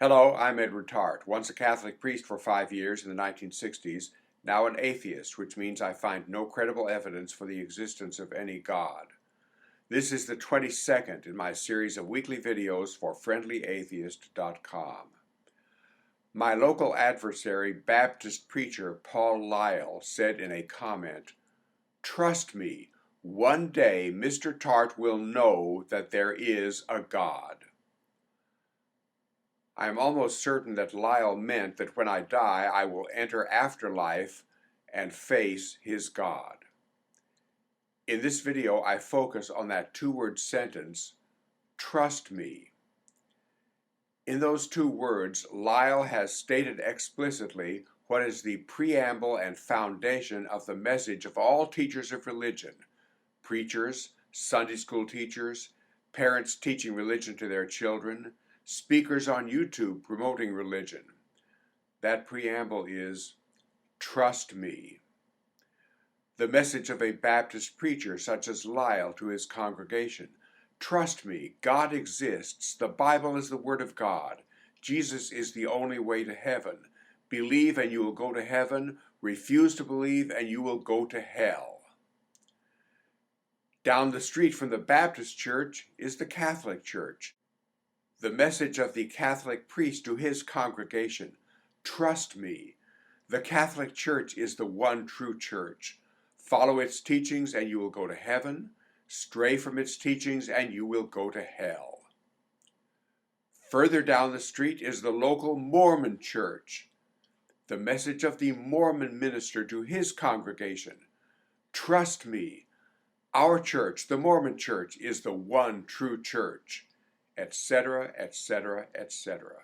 Hello, I'm Edward Tarte, once a Catholic priest for 5 years in the 1960s, now an atheist, which means I find no credible evidence for the existence of any God. This is the 22nd in my series of weekly videos for friendlyatheist.com. My local adversary, Baptist preacher Paul Lyle, said in a comment, "Trust me, one day Mr. Tarte will know that there is a God." I am almost certain that Lyle meant that when I die, I will enter afterlife and face his God. In this video, I focus on that two-word sentence, "Trust me." In those two words, Lyle has stated explicitly what is the preamble and foundation of the message of all teachers of religion, preachers, Sunday school teachers, parents teaching religion to their children, speakers on YouTube promoting religion. That preamble is, "Trust me." The message of a Baptist preacher such as Lyle to his congregation, "Trust me, God exists, the Bible is the Word of God, Jesus is the only way to heaven, believe and you will go to heaven, refuse to believe and you will go to hell." Down the street from the Baptist church is the Catholic Church. The message of the Catholic priest to his congregation, "Trust me, the Catholic Church is the one true church. Follow its teachings and you will go to heaven. Stray from its teachings and you will go to hell." Further down the street is the local Mormon church. The message of the Mormon minister to his congregation, "Trust me, our church, the Mormon church, is the one true church," etc., etc., etc.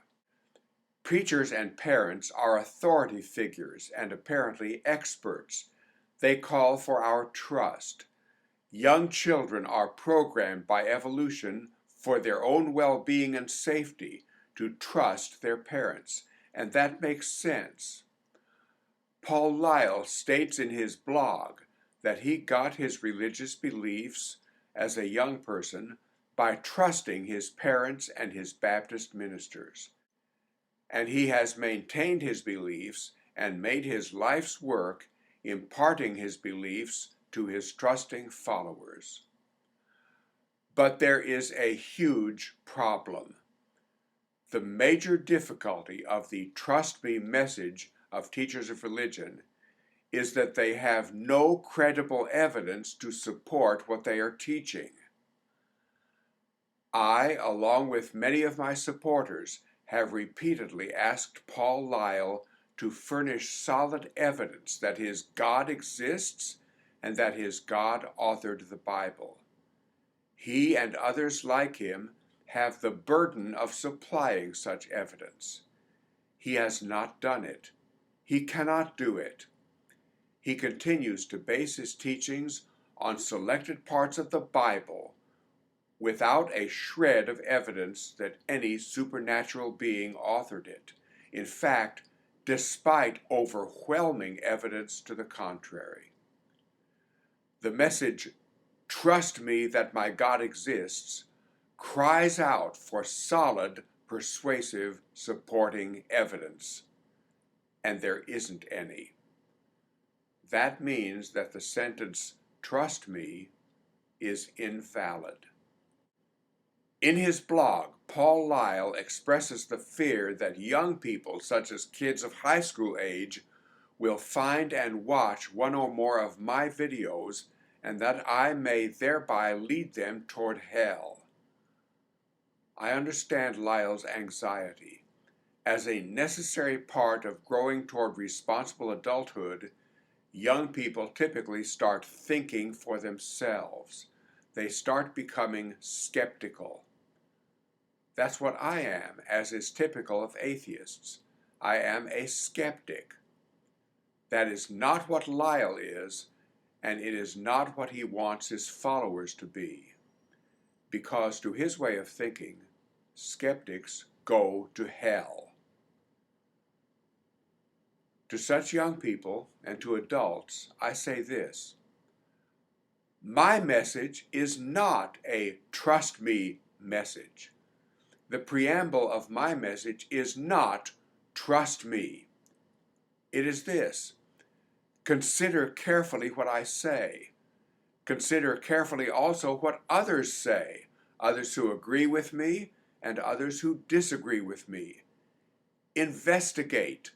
Preachers and parents are authority figures and apparently experts. They call for our trust. Young children are programmed by evolution for their own well-being and safety to trust their parents, and that makes sense. Paul Lyle states in his blog that he got his religious beliefs as a young person by trusting his parents and his Baptist ministers. And he has maintained his beliefs and made his life's work imparting his beliefs to his trusting followers. But there is a huge problem. The major difficulty of the "Trust Me" message of teachers of religion is that they have no credible evidence to support what they are teaching. I, along with many of my supporters, have repeatedly asked Paul Lyle to furnish solid evidence that his God exists and that his God authored the Bible. He and others like him have the burden of supplying such evidence. He has not done it. He cannot do it. He continues to base his teachings on selected parts of the Bible without a shred of evidence that any supernatural being authored it. In fact, despite overwhelming evidence to the contrary. The message, "Trust me that my God exists," cries out for solid, persuasive, supporting evidence. And there isn't any. That means that the sentence, "Trust me," is invalid. In his blog, Paul Lyle expresses the fear that young people, such as kids of high school age, will find and watch one or more of my videos and that I may thereby lead them toward hell. I understand Lyle's anxiety. As a necessary part of growing toward responsible adulthood, young people typically start thinking for themselves. They start becoming skeptical. That's what I am, as is typical of atheists. I am a skeptic. That is not what Lyle is, and it is not what he wants his followers to be. Because to his way of thinking, skeptics go to hell. To such young people and to adults, I say this: my message is not a "trust me" message. The preamble of my message is not, trust me. It is this: consider carefully what I say. Consider carefully also what others say, others who agree with me and others who disagree with me. Investigate.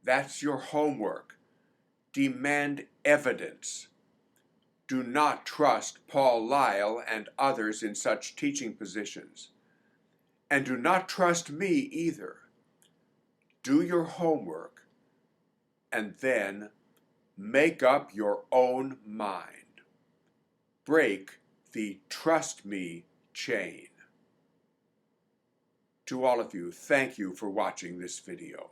That's your homework. Demand evidence. Do not trust Paul Lyle and others in such teaching positions. And do not trust me either. Do your homework and then make up your own mind. Break the trust me chain. To all of you, thank you for watching this video.